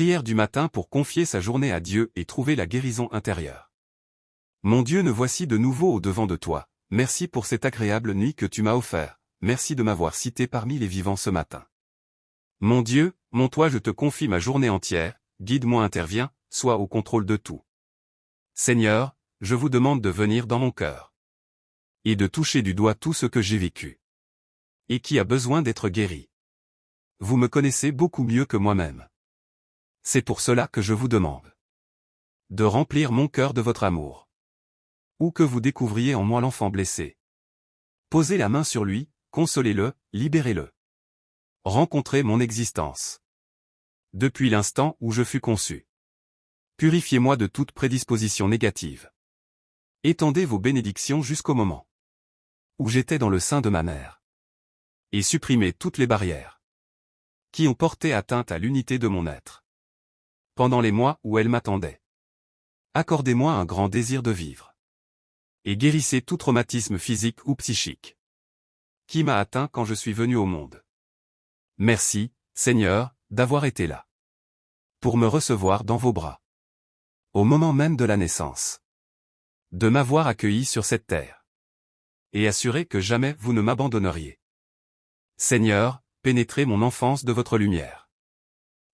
Prière du matin pour confier sa journée à Dieu et trouver la guérison intérieure. Mon Dieu, me voici de nouveau au-devant de toi. Merci pour cette agréable nuit que tu m'as offerte. Merci de m'avoir cité parmi les vivants ce matin. Mon Dieu, mon toi, je te confie ma journée entière. Guide-moi, interviens, sois au contrôle de tout. Seigneur, je vous demande de venir dans mon cœur et de toucher du doigt tout ce que j'ai vécu et qui a besoin d'être guéri. Vous me connaissez beaucoup mieux que moi-même. C'est pour cela que je vous demande de remplir mon cœur de votre amour. Ou que vous découvriez en moi l'enfant blessé. Posez la main sur lui, consolez-le, libérez-le. Rencontrez mon existence. Depuis l'instant où je fus conçu. Purifiez-moi de toute prédisposition négative. Étendez vos bénédictions jusqu'au moment où j'étais dans le sein de ma mère. Et supprimez toutes les barrières qui ont porté atteinte à l'unité de mon être. Pendant les mois où elle m'attendait. Accordez-moi un grand désir de vivre. Et guérissez tout traumatisme physique ou psychique qui m'a atteint quand je suis venu au monde. Merci, Seigneur, d'avoir été là pour me recevoir dans vos bras. Au moment même de la naissance. De m'avoir accueilli sur cette terre. Et assurer que jamais vous ne m'abandonneriez. Seigneur, pénétrez mon enfance de votre lumière.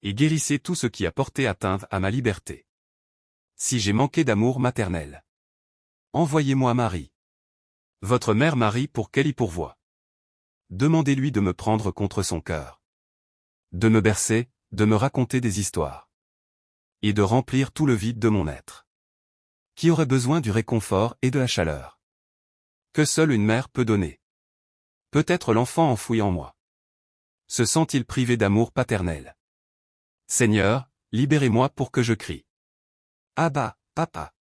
Et guérissez tout ce qui a porté atteinte à ma liberté. Si j'ai manqué d'amour maternel. Envoyez-moi Marie. Votre mère Marie pour qu'elle y pourvoie. Demandez-lui de me prendre contre son cœur. De me bercer, de me raconter des histoires. Et de remplir tout le vide de mon être. Qui aurait besoin du réconfort et de la chaleur. Que seule une mère peut donner. Peut-être l'enfant enfoui en moi. Se sent-il privé d'amour paternel? Seigneur, libérez-moi pour que je crie. Abba, papa.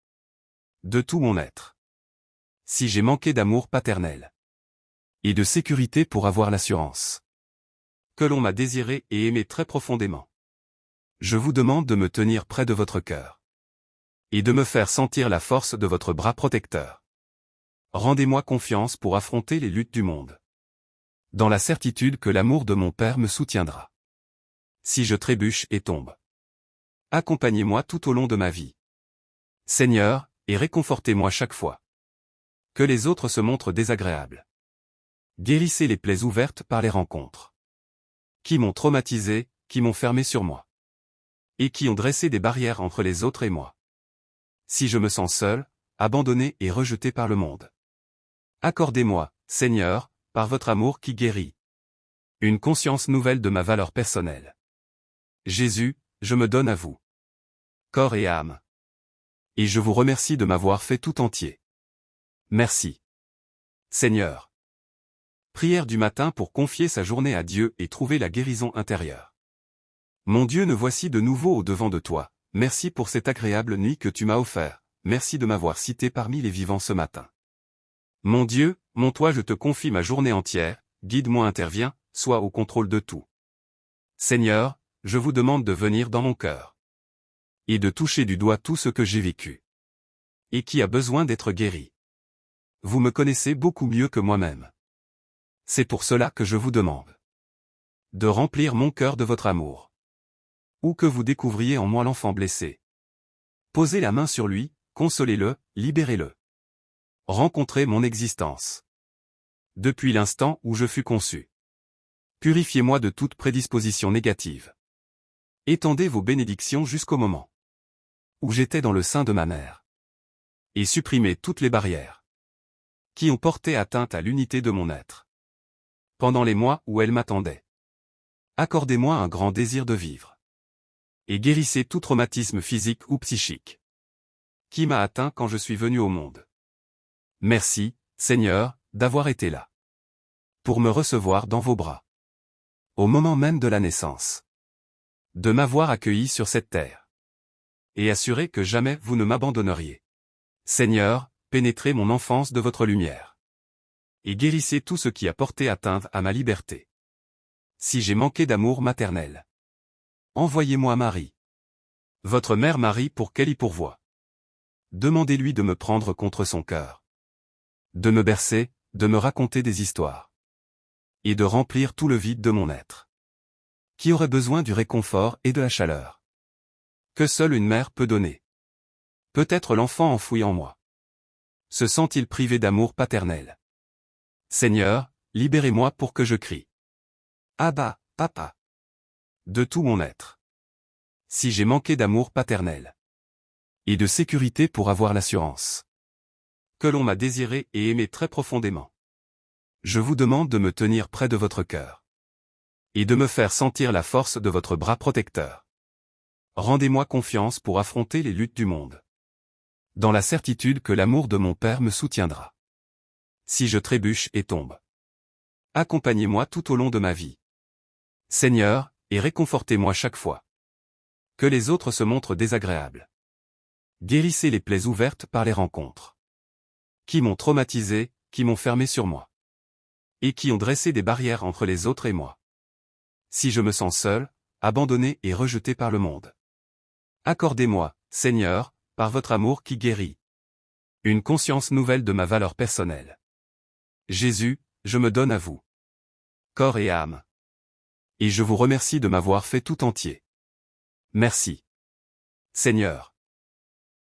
De tout mon être. Si j'ai manqué d'amour paternel. Et de sécurité pour avoir l'assurance. Que l'on m'a désiré et aimé très profondément. Je vous demande de me tenir près de votre cœur. Et de me faire sentir la force de votre bras protecteur. Rendez-moi confiance pour affronter les luttes du monde. Dans la certitude que l'amour de mon Père me soutiendra. Si je trébuche et tombe. Accompagnez-moi tout au long de ma vie. Seigneur, et réconfortez-moi chaque fois. Que les autres se montrent désagréables. Guérissez les plaies ouvertes par les rencontres. Qui m'ont traumatisé, qui m'ont fermé sur moi. Et qui ont dressé des barrières entre les autres et moi. Si je me sens seul, abandonné et rejeté par le monde. Accordez-moi, Seigneur, par votre amour qui guérit. Une conscience nouvelle de ma valeur personnelle. Jésus, je me donne à vous. Corps et âme. Et je vous remercie de m'avoir fait tout entier. Merci. Seigneur. Prière du matin pour confier sa journée à Dieu et trouver la guérison intérieure. Mon Dieu, me voici de nouveau au-devant de toi. Merci pour cette agréable nuit que tu m'as offerte. Merci de m'avoir cité parmi les vivants ce matin. Mon Dieu, mon toi, je te confie ma journée entière. Guide-moi, interviens, sois au contrôle de tout. Seigneur, je vous demande de venir dans mon cœur. Et de toucher du doigt tout ce que j'ai vécu. Et qui a besoin d'être guéri. Vous me connaissez beaucoup mieux que moi-même. C'est pour cela que je vous demande de remplir mon cœur de votre amour. Ou que vous découvriez en moi l'enfant blessé. Posez la main sur lui, consolez-le, libérez-le. Rencontrez mon existence. Depuis l'instant où je fus conçu. Purifiez-moi de toute prédisposition négative. Étendez vos bénédictions jusqu'au moment où j'étais dans le sein de ma mère. Et supprimez toutes les barrières qui ont porté atteinte à l'unité de mon être. Pendant les mois où elle m'attendait. Accordez-moi un grand désir de vivre. Et guérissez tout traumatisme physique ou psychique qui m'a atteint quand je suis venu au monde. Merci, Seigneur, d'avoir été là pour me recevoir dans vos bras. Au moment même de la naissance. De m'avoir accueilli sur cette terre. Et assurer que jamais vous ne m'abandonneriez. Seigneur, pénétrez mon enfance de votre lumière. Et guérissez tout ce qui a porté atteinte à ma liberté. Si j'ai manqué d'amour maternel. Envoyez-moi Marie. Votre mère Marie pour qu'elle y pourvoie. Demandez-lui de me prendre contre son cœur. De me bercer, de me raconter des histoires. Et de remplir tout le vide de mon être. Qui aurait besoin du réconfort et de la chaleur. que seule une mère peut donner. Peut-être l'enfant enfoui en moi se sent-il privé d'amour paternel. Seigneur, libérez-moi pour que je crie. Abba, papa. De tout mon être. Si j'ai manqué d'amour paternel et de sécurité pour avoir l'assurance que l'on m'a désiré et aimé très profondément, je vous demande de me tenir près de votre cœur et de me faire sentir la force de votre bras protecteur. Rendez-moi confiance pour affronter les luttes du monde, dans la certitude que l'amour de mon Père me soutiendra. Si je trébuche et tombe, accompagnez-moi tout au long de ma vie, Seigneur, et réconfortez-moi chaque fois que les autres se montrent désagréables. Guérissez les plaies ouvertes par les rencontres qui m'ont traumatisé, qui m'ont fermé sur moi, et qui ont dressé des barrières entre les autres et moi. Si je me sens seul, abandonné et rejeté par le monde, accordez-moi, Seigneur, par votre amour qui guérit, une conscience nouvelle de ma valeur personnelle. Jésus, je me donne à vous, corps et âme. Et je vous remercie de m'avoir fait tout entier. Merci. Seigneur.